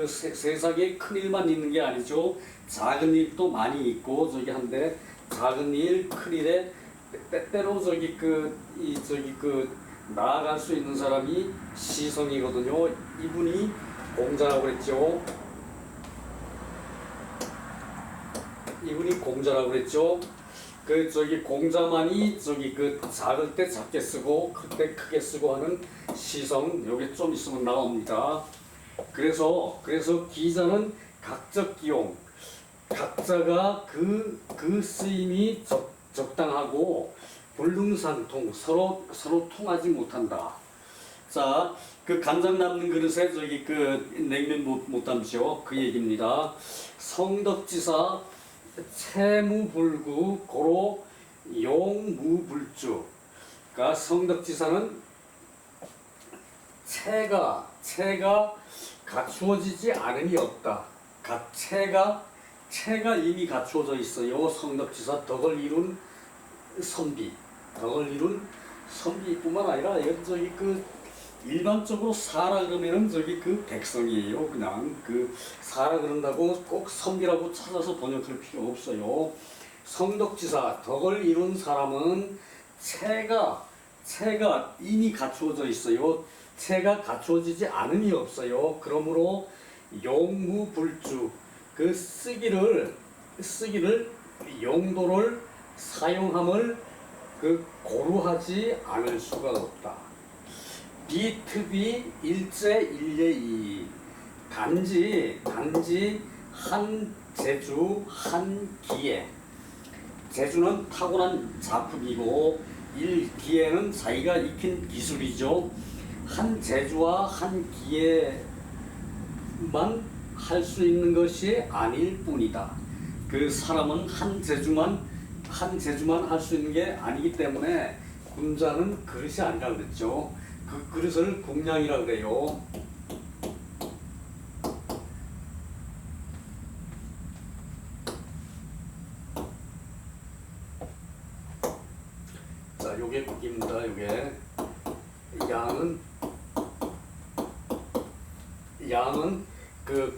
세상에 큰 일만 있는 게 아니죠. 작은 일도 많이 있고 저기 한데 작은 일, 큰 일에 때때로 나아갈 수 있는 사람이 시성이거든요. 이분이 공자라고 그랬죠. 이분이 공자라고 그랬죠. 공자만이 작을 때 작게 쓰고 클 때 크게 쓰고 하는 시성, 요게 좀 있으면 나옵니다. 그래서 기자는 각적 기용, 각자가 그 쓰임이 적당하고 불능상통, 서로 통하지 못한다. 자, 간장 남는 그릇에 냉면 못 담죠. 그 얘기입니다. 성덕지사 채무불구 고로 용무불주. 그러니까 성덕지사는 체가 갖추어지지 않음이 없다. 체가 이미 갖추어져 있어요. 성덕지사 덕을 이룬 선비뿐만 아니라 이건 일반적으로 사라 그러면은 백성이에요. 그냥 사라 그런다고 꼭 선비라고 찾아서 번역할 필요 없어요. 성덕지사 덕을 이룬 사람은 체가 이미 갖추어져 있어요. 체가 갖추어지지 않음이 없어요. 그러므로 용무불주, 쓰기를 용도를 사용함을 고루하지 않을 수가 없다. 비특비 일제일례이, 단지 한 재주 한 기에, 재주는 타고난 작품이고 기에는 자기가 익힌 기술이죠. 한 재주와 한 기에만 할 수 있는 것이 아닐 뿐이다. 사람은 한 재주만 할 수 있는 게 아니기 때문에 군자는 그릇이 아니라 그랬죠. 그 그릇을 공량이라 그래요. 자, 요게 국입니다. 요게 양은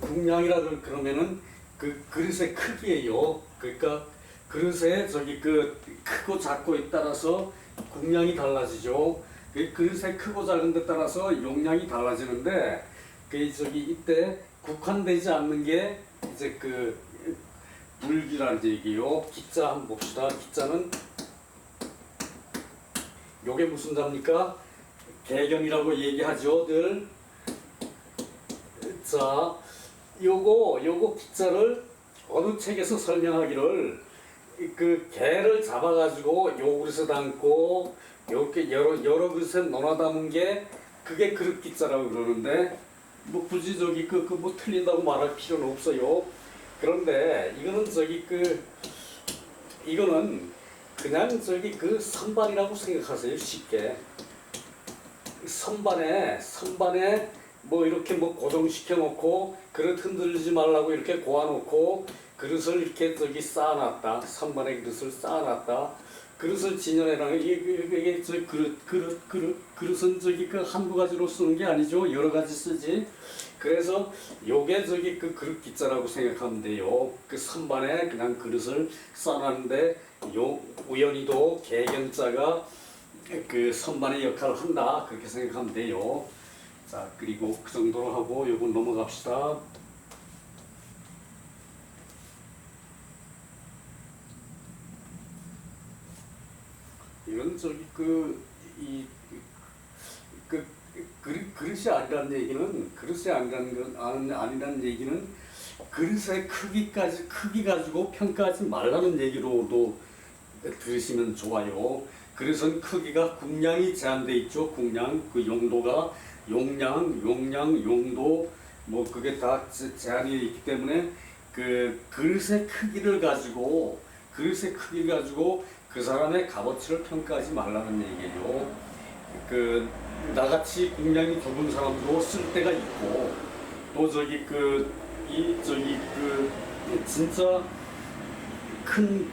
국량이라 그러면은 그릇의 크기예요. 그러니까 그릇에 크고 작고에 따라서 국량이 달라지죠. 그릇의 크고 작은 데 따라서 용량이 달라지는데 이때 국한되지 않는 게 이제 물기라는 얘기요. 기자 한번 봅시다. 기자는 요게 무슨 자입니까? 개견이라고 얘기하죠, 늘. 자, 요거 기자를 어느 책에서 설명하기를 개를 잡아가지고 요 그릇에 담고 이렇게 여러 그릇에 넣어 담은 게 그게 그릇 기자라고 그러는데 굳이 뭐 틀린다고 말할 필요는 없어요. 그런데 이거는 이거는 그냥 선반이라고 생각하세요. 쉽게 선반에 뭐 이렇게 고정시켜 놓고 그릇 흔들리지 말라고 이렇게 고아놓고 그릇을 이렇게 쌓아놨다. 선반에 그릇을 쌓아놨다. 그릇을 진열해놔요. 이게 그릇은 한두 가지로 쓰는 게 아니죠. 여러 가지 쓰지. 그래서 요게 그릇 기자라고 생각하면 돼요. 선반에 그냥 그릇을 쌓아놨는데 우연히도 개견자가 선반의 역할을 한다. 그렇게 생각하면 돼요. 자, 그리고 그 정도로 하고 요거 넘어갑시다. 이건 그릇이 아니라는 얘기는 그릇의 크기 가지고 평가하지 말라는 얘기로도 들으시면 좋아요. 그릇은 크기가 국량이 제한돼 있죠. 국량, 용도가 용도 뭐 그게 다 제한이 있기 때문에 그릇의 크기를 가지고 그 사람의 값어치를 평가하지 말라는 얘기예요. 나같이 국량이 좁은 사람도 쓸 때가 있고 또 진짜 큰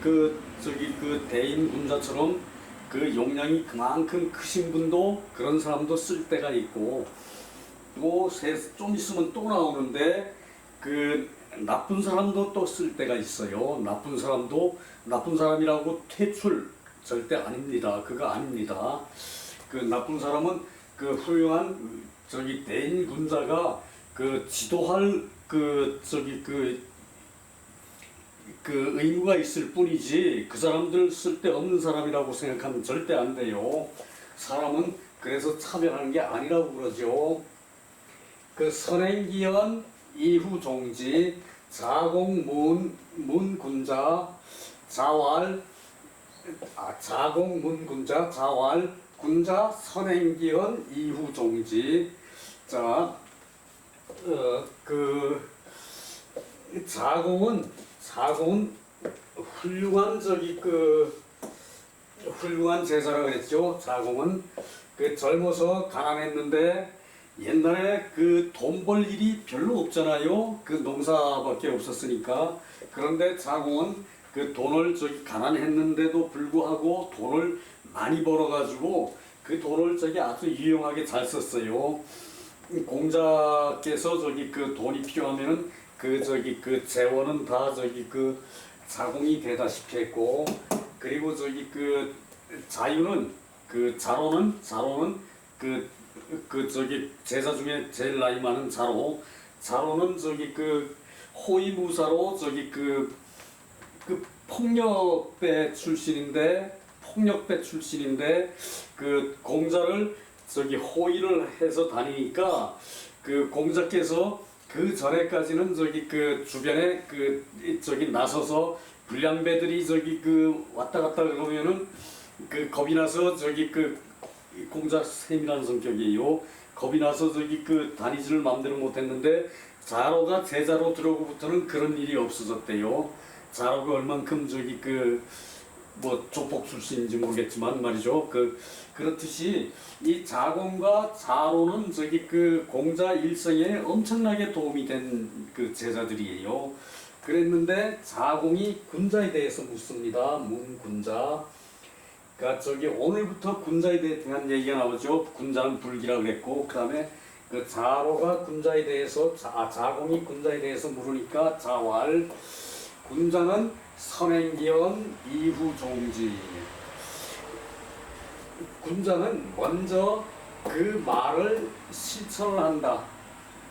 대인 군자처럼 용량이 그만큼 크신 분도 그런 사람도 쓸 때가 있고 또 좀 있으면 또 나오는데 그 나쁜 사람도 또 쓸 때가 있어요. 나쁜 사람도 나쁜 사람이라고 퇴출 절대 아닙니다. 그거 아닙니다. 그 나쁜 사람은 그 훌륭한 저기 대인 군자가 그 지도할 그 저기 그 의무가 있을 뿐이지 그 사람들 쓸데없는 사람이라고 생각하면 절대 안 돼요. 사람은 그래서 차별하는 게 아니라고 그러죠. 그 선행기연 이후종지 자공문군자 자왈 자공문군자 자왈 군자 선행기연 이후종지. 자, 그 자공은 훌륭한 저기 그 훌륭한 제사라 그랬죠. 자공은 그 젊어서 가난했는데 옛날에 그 돈 벌 일이 별로 없잖아요. 그 농사밖에 없었으니까. 그런데 자공은 그 돈을 저기 가난했는데도 불구하고 돈을 많이 벌어가지고 그 돈을 저기 아주 유용하게 잘 썼어요. 공자께서 저기 그 돈이 필요하면은 그 저기 그 재원은 다 저기 그 자공이 되다시피 했고, 그리고 저기 그 자유는 그 자로는 그 저기 제자 중에 제일 나이 많은 자로는 저기 그 호위무사로 저기 그 폭력배 출신인데 그 공자를 저기 호위를 해서 다니니까 그 공자께서 그 전에까지는 저기 그 주변에 그 저기 나서서 불량배들이 저기 그 왔다 갔다 그러면은 그 겁이 나서 저기 그 공자 세밀한 성격이에요. 겁이 나서 저기 그 다니지를 마음대로 못했는데 자로가 제자로 들어오고부터는 그런 일이 없어졌대요. 자로가 얼만큼 저기 그 뭐 조폭 출신인지 모르겠지만 말이죠. 그렇듯이 이 자공과 자로는 저기 그 공자 일생에 엄청나게 도움이 된 그 제자들이에요. 그랬는데 자공이 군자에 대해서 묻습니다. 문군자. 그러니까 저기 오늘부터 군자에 대한 얘기가 나오죠. 군자는 불기라 그랬고, 그 다음에 그 자로가 군자에 대해서 자공이 군자에 대해서 물으니까 자왈. 군자는 선행기연 이후종지. 군자는 먼저 그 말을 실천을 한다.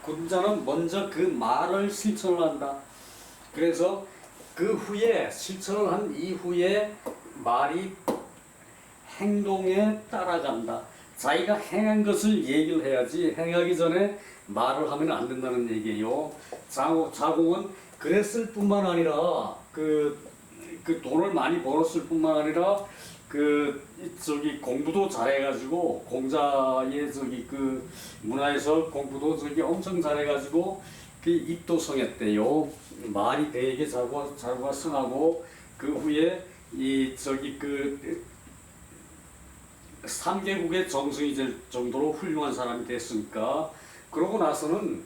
군자는 먼저 그 말을 실천을 한다. 그래서 그 후에 실천을 한 이후에 말이 행동에 따라간다. 자기가 행한 것을 얘기를 해야지 행하기 전에 말을 하면 안 된다는 얘기예요. 자공은 그랬을 뿐만 아니라 그 돈을 많이 벌었을 뿐만 아니라 그 저기 공부도 잘해가지고 공자의 저기 그 문화에서 공부도 저기 엄청 잘해가지고 그 입도 성했대요. 말이 되게 잘과 성하고 그 후에 이 저기 그 3개국의 정승이 될 정도로 훌륭한 사람이 됐으니까 그러고 나서는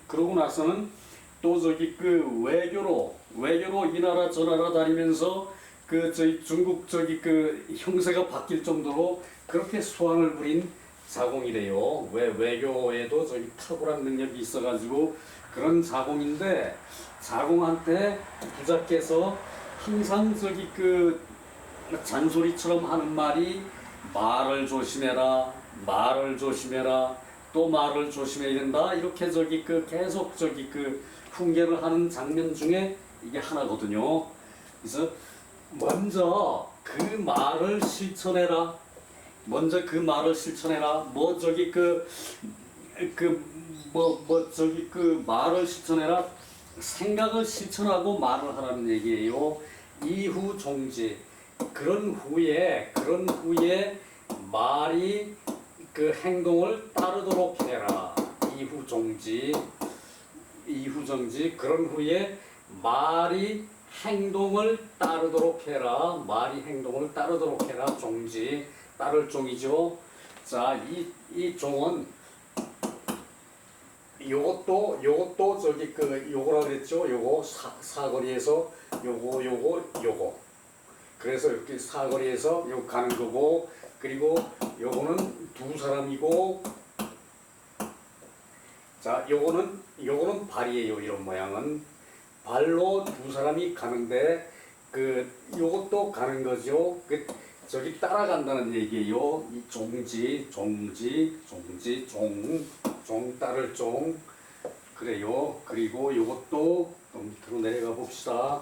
또 저기 그 외교로 이 나라 저 나라 다니면서 그 저희 중국 저기 그 형세가 바뀔 정도로 그렇게 수완을 부린 자공이래요. 외교에도 저기 탁월한 능력이 있어가지고 그런 자공인데 자공한테 부자께서 항상 저기 그 잔소리처럼 하는 말이 말을 조심해라, 또 말을 조심해야 된다. 이렇게 저기 그 계속 저기 그 훈계를 하는 장면 중에 이게 하나거든요. 그래서 먼저 그 말을 실천해라. 뭐 저기 저기 그 말을 실천해라. 생각을 실천하고 말을 하라는 얘기예요. 이후 종지. 그런 후에 말이 그 행동을 따르도록 해라. 이후정지. 그런 후에 말이 행동을 따르도록 해라. 종지. 따를 종이죠. 자, 이 종은 요것도 저기 그 요거라 그랬죠. 요거 사거리에서 요거. 그래서 이렇게 사거리에서 요 가는 거고, 그리고 요거는 두 사람이고, 자, 요거는 발이에요. 이런 모양은 발로 두 사람이 가는데 그 요것도 가는 거죠. 그 저기 따라간다는 얘기예요. 이 종지, 종 따를 종. 그래요. 그리고 요것도 밑으로 내려가 봅시다.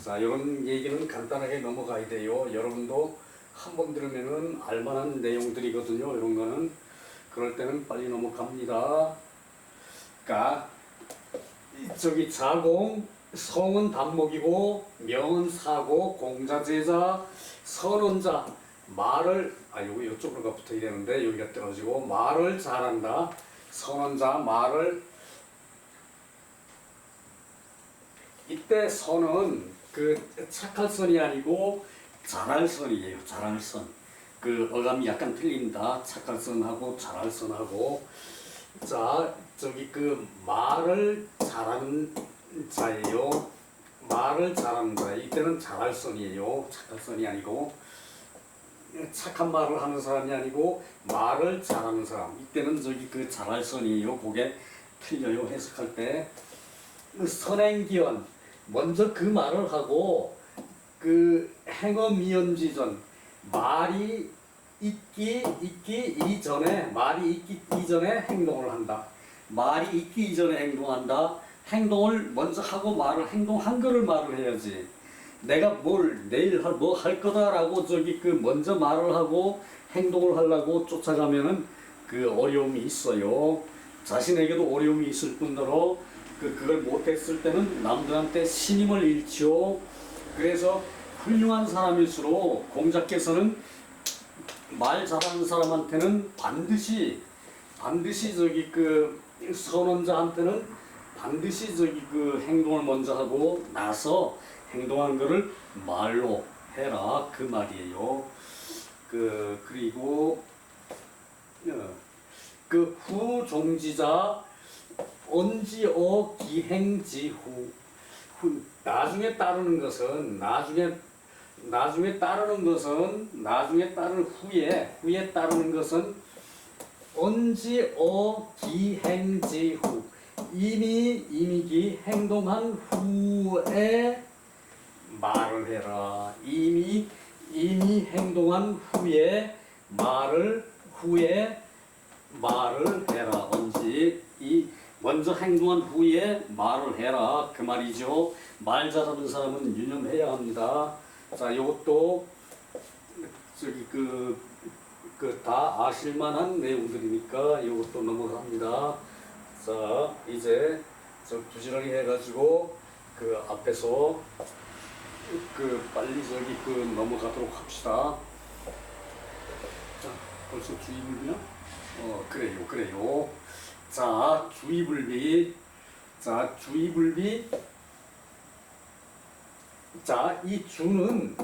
자, 이런 얘기는 간단하게 넘어가야 돼요. 여러분도 한 번 들으면은 알만한 내용들이거든요. 이런 거는. 그럴 때는 빨리 넘어갑니다. 그러니까 저기 자공, 성은 단목이고 명은 사고, 공자제자, 선언자, 말을 여기 이쪽으로가 붙어야 되는데 여기가 떨어지고 말을 잘한다. 선언자 말을 이때 선은 그 착할 선이 아니고 잘할 선이에요. 잘할 선. 그 어감이 약간 틀린다. 착할 선하고 잘할 선하고. 자, 저기 그 말을 잘하는 자예요. 말을 잘하는 자. 이때는 잘할 선이에요. 착할 선이 아니고. 착한 말을 하는 사람이 아니고 말을 잘하는 사람. 이때는 저기 그 잘할 선이에요. 그게 틀려요. 해석할 때. 선행기원. 먼저 그 말을 하고 그 행어미연지전 말이 있기 이전에 말이 있기 이전에 행동을 한다. 말이 있기 이전에 행동한다. 행동을 먼저 하고 말을 행동한 거를 말을 해야지. 내가 뭘 내일 뭐 할 거다라고 저기 그 먼저 말을 하고 행동을 하려고 쫓아가면은 그 어려움이 있어요. 자신에게도 어려움이 있을 뿐더러 그걸 못했을 때는 남들한테 신임을 잃지요. 그래서 훌륭한 사람일수록 공자께서는 말 잘하는 사람한테는 반드시 저기 그 선언자한테는 반드시 저기 그 행동을 먼저 하고 나서 행동한 거를 말로 해라 그 말이에요. 그리고 그 후종지자 언지어 기행지후 나중에 따르는 것은 나중에 따르는 후에 따르는 것은 언지어 기행지후 이미 행동한 후에 말을 해라. 이미 행동한 후에 말을 해라. 먼저 행동한 후에 말을 해라 그 말이죠. 말 잘하는 사람은 유념해야 합니다. 자, 요것도 저기 다 아실만한 내용들이니까 요것도 넘어갑니다. 자, 이제 저 부지런히 해가지고 그 앞에서 빨리 저기 넘어가도록 합시다. 자, 벌써 주의문이야? 그래요. 자, 주의불비. 자, 이 주는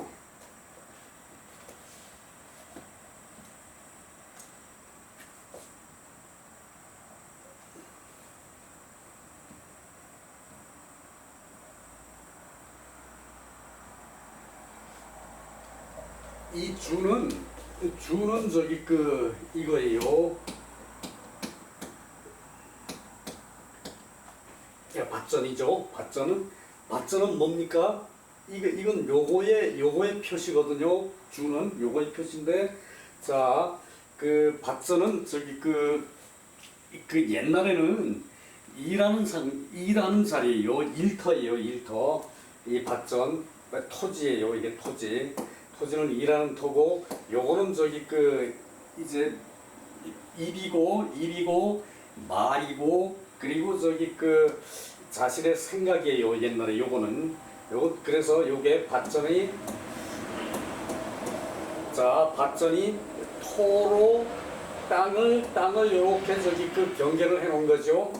저기 이거예요. 밭전이죠. 밭전은 뭡니까? 이건 요거의 표시거든요. 주는 요거의 표시인데, 자, 그 밭전은 저기 옛날에는 일하는 자리예요. 일터예요. 이 밭전 토지예요. 이게 토지는 일하는 터고, 요거는 저기 이제 입이고 말이고, 그리고 저기 자신의 생각이에요. 옛날에 그래서 요게 밭전이 토로 땅을 요렇게 저기 경계를 해 놓은 거죠.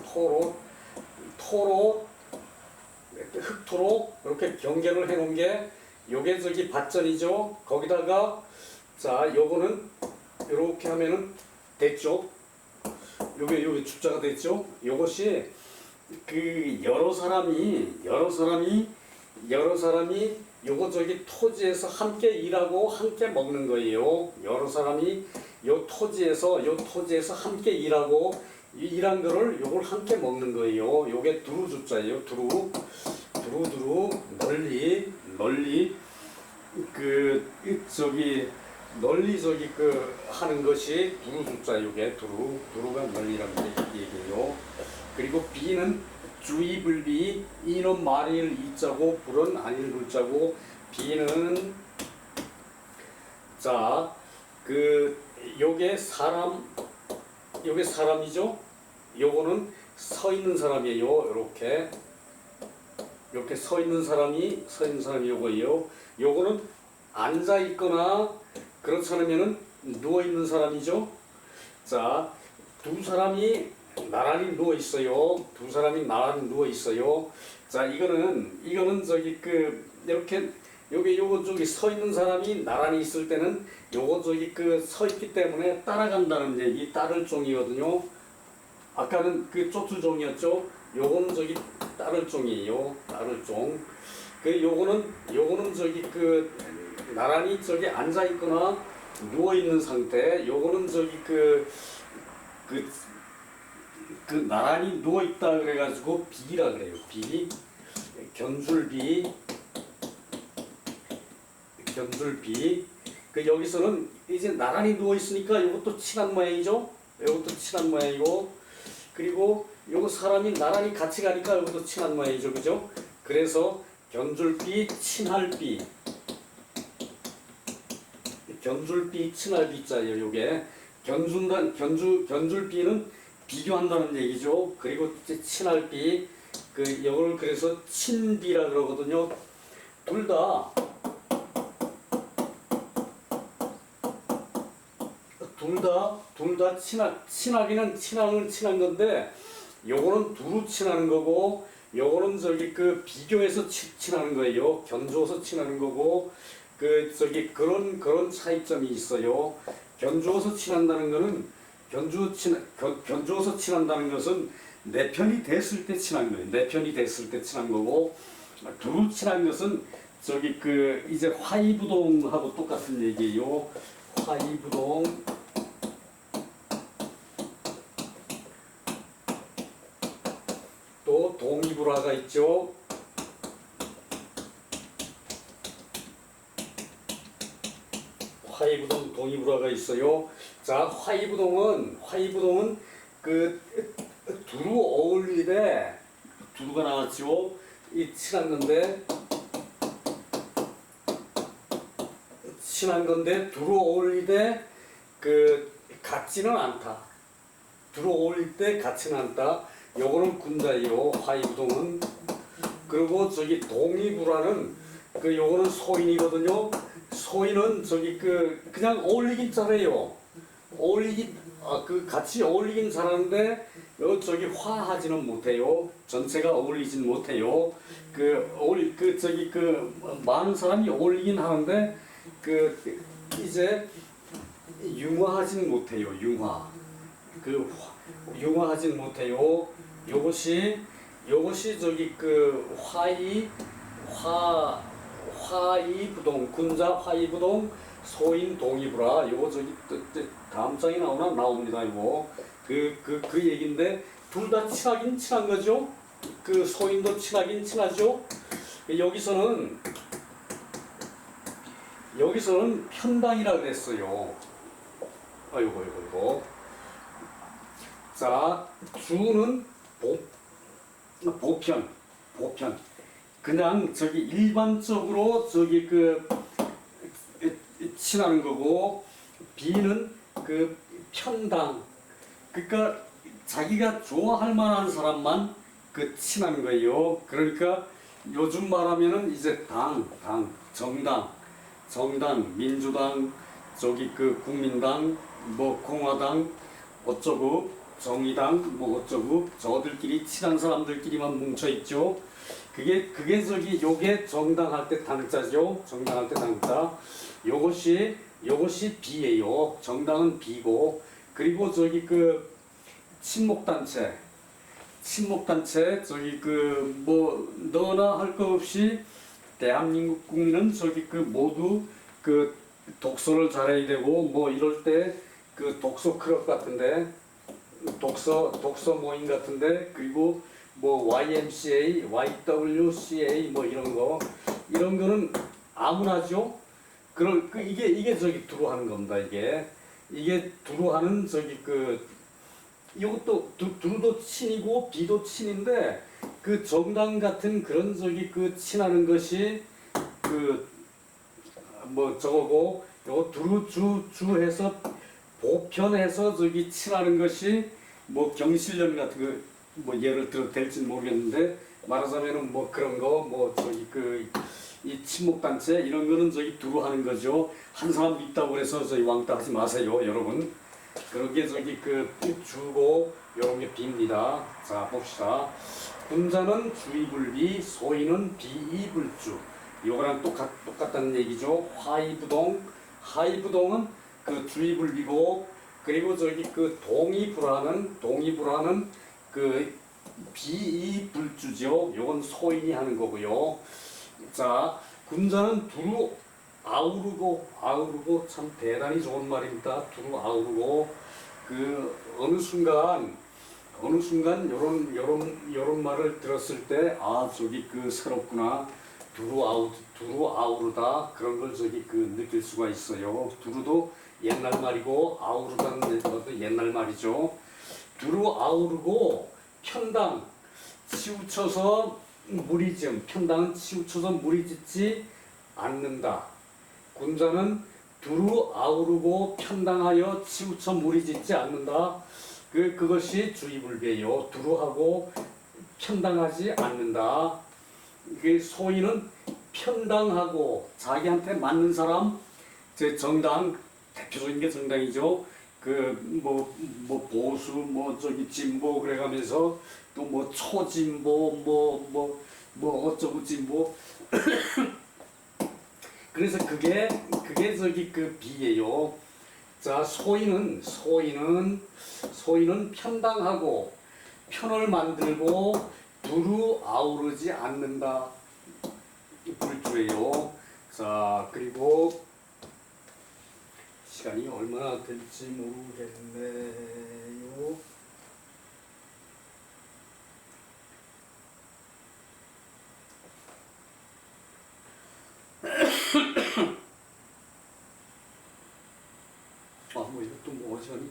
흙토로 이렇게 경계를 해 놓은 게 요게 저기 밭전이죠. 거기다가 자, 요거는 이렇게 하면은 됐죠. 요게 축자가 됐죠. 요것이 여러 사람이 요거 저기 토지에서 함께 일하고 함께 먹는 거예요. 여러 사람이 요 토지에서 함께 일하고 일한 거를 요걸 함께 먹는 거예요. 요게 두루 주자예요. 두루. 두루두루 널리 널리 하는 것이 두루 숫자 요게 두루가 널리라는 얘기예요. 그리고 비는 주의불비 이는 말일 이자고 불은 아닐 불자고 비는 자 요게 사람이죠. 요거는 서 있는 사람이에요. 이렇게 서 있는 사람이 요거예요. 요거는 앉아 있거나 그렇지 않으면은 누워 있는 사람이죠. 자, 두 사람이 나란히 누워 있어요. 자, 이거는 이렇게 요거 서 있는 사람이 나란히 있을 때는 요거 서 있기 때문에 따라간다는 얘기, 따를 종이거든요. 아까는 쫓을 종이었죠. 요거는 따를 종이에요. 따를 종. 요거는 나란히 앉아 있거나 누워 있는 상태. 요거는 나란히 누워 있다 그래가지고 비라 그래요. 비. 견줄비. 여기서는 이제 나란히 누워 있으니까 요것도 칠한 모양이죠. 그리고 요거 사람이 나란히 같이 가니까 요것도 칠한 모양이죠. 그죠? 그래서 견줄비, 친할비. 견줄비, 친할비자예요. 요게 견줄비는 비교한다는 얘기죠. 그리고 친할비, 요걸 그래서 친비라 그러거든요. 둘 다 친하기는 친한 건데, 요거는 두루 친하는 거고, 요거는 비교해서 친하는 거예요. 견주어서 친하는 거고, 그런 차이점이 있어요. 견주어서 친한다는 거는, 견주어서 친한다는 것은 내 편이 됐을 때 친한 거예요. 내 편이 됐을 때 친한 거고, 두루 친한 것은 이제 화이부동하고 똑같은 얘기예요. 화이부동. 또 동의불화가 있죠. 화이부동, 동의불화가 있어요. 자, 화이부동은 두루 어울리되 두루가 나왔죠. 이 친한 건데 두루 어울리되 같지는 않다. 두루 어울릴 때 같지는 않다. 요거는 군자예요. 화이부동은. 그리고 동의불화는 요거는 소인이거든요. 소인은 그냥 어울리긴 잘해요. 같이 어울리긴 잘하는데 화하지는 못해요. 전체가 어울리진 못해요. 많은 사람이 어울리긴 하는데 이제 융화하진 못해요. 융화하진 못해요. 요것이 화이부동, 군자 화이부동, 소인 동의불화. 요거 다음 장에 나옵니다. 이거 그 얘기인데 둘 다 친하긴 친한 거죠. 소인도 친하긴 친하죠. 여기서는 편당이라 그랬어요. 아이고. 자, 주는 보편. 그냥 일반적으로 친하는 거고, 비는 편당. 그러니까 자기가 좋아할 만한 사람만 친하는 거예요. 그러니까 요즘 말하면은 이제 정당, 민주당, 국민당, 공화당, 어쩌고, 정의당, 어쩌고, 저들끼리 친한 사람들끼리만 뭉쳐있죠. 요게 정당할 때 당자죠. 요것이 비예요. 정당은 비고, 그리고 친목단체, 너나 할 거 없이 대한민국 국민은 모두 독서를 잘해야 되고, 이럴 때 독서 클럽 같은데, 독서 모임 같은데, 그리고 뭐 YMCA, YWCA 뭐 이런 거는 아무나죠. 이게 저기 두루 하는 겁니다. 이게 두루 하는 저기 이것도 두루도 친이고 비도 친인데 그 정당 같은 그런 저기 친하는 것이 뭐 저거고 요거 두루 주 해서 보편해서 저기 친하는 것이 뭐 경실련 같은 거 뭐 예를 들어 될지 모르겠는데 말하자면은 뭐 그런 거 뭐 저기 이 친목단체 이런 거는 저기 두루 하는 거죠. 한 사람 믿다고 해서 저희 왕따 하지 마세요, 여러분. 그러게 저기 주고 요런 게 비입니다. 자 봅시다. 군자는 주의불비, 소인은 비이불주. 요거랑 똑같다는 얘기죠. 하이부동은 주의불비고, 그리고 저기 동의불하는 비이불주죠. 요건 소인이 하는 거고요. 자, 군자는 두루 아우르고 참 대단히 좋은 말입니다. 두루 아우르고 어느 순간 요런 말을 들었을 때 저기 새롭구나. 두루 아우르다 그런 걸 저기 느낄 수가 있어요. 두루도 옛날 말이고 아우르다는 것도 옛날 말이죠. 두루 아우르고 편당 치우쳐서 편당은 치우쳐서 무리짓지 않는다. 군자는 두루 아우르고 편당하여 치우쳐 무리짓지 않는다. 그것이 주의불비예요. 두루하고 편당하지 않는다. 소인은 편당하고 자기한테 맞는 사람, 제 정당 대표적인 게 정당이죠. 뭐 보수 뭐 저기 진보 그래가면서 또 뭐 초진보 뭐 어쩌고 진보 그래서 그게 저기 비예요. 자 소인은 편당하고 편을 만들고 두루 아우르지 않는다. 불주예요. 자 그리고 시간이 얼마나 될지 모르겠네요. 뭐 이것도 뭐 어지간히